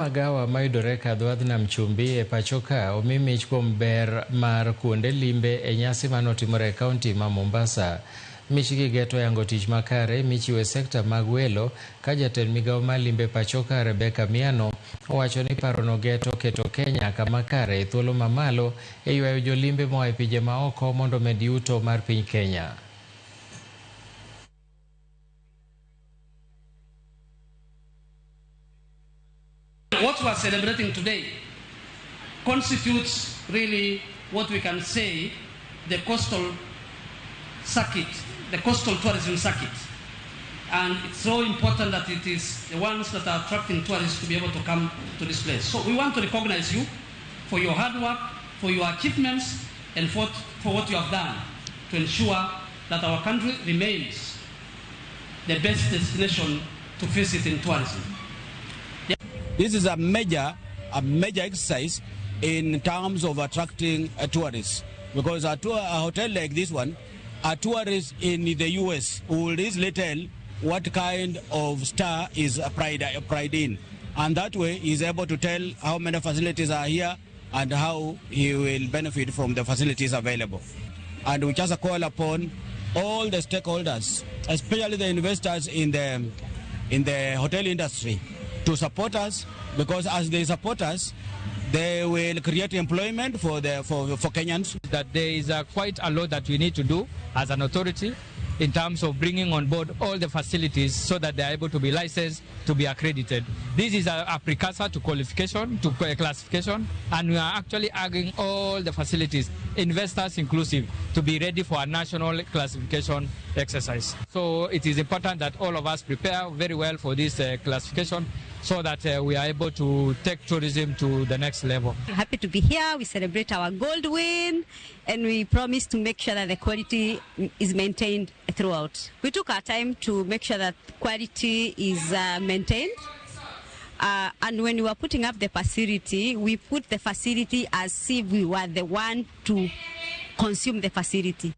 Magawa mayudore kadhwadh nam chumbi e pachoka omi mich kuom ber mar kuonde limbe e nyasi manotimore e kaunti ma Mombasa. Mich gi geto yango tich makare michiwo e sekta mag welo ka jatend migawo mar limbe pachoka Rebecca Miano owacho ni parono geto keto Kenya kama kare e thuolo mamalo e ywayo jolimbe moa e pinje maoko mondo med yuto mar piny Kenya. What we are celebrating today constitutes really what we can say the coastal circuit, the coastal tourism circuit. And it's so important that it is the ones that are attracting tourists to be able to come to this place. So we want to recognize you for your hard work, for your achievements, and for what you have done to ensure that our country remains the best destination to visit in tourism. This is a major exercise in terms of attracting tourists, because a hotel like this one, a tourist in the US will easily tell what kind of star is pride in, and that way he is able to tell how many facilities are here and how he will benefit from the facilities available. And we just call upon all the stakeholders, especially the investors in the hotel industry, to support us, because as they support us, they will create employment for Kenyans. That there is quite a lot that we need to do as an authority in terms of bringing on board all the facilities so that they are able to be licensed, to be accredited. This is a precursor to qualification, to classification, and we are actually arguing all the facilities, investors inclusive, to be ready for a national classification exercise. So it is important that all of us prepare very well for this classification so that we are able to take tourism to the next level. We're happy to be here. We celebrate our gold win, and we promise to make sure that the quality is maintained throughout. We took our time to make sure that quality is maintained. And when we were putting up the facility, we put the facility as if we were the one to consume the facility.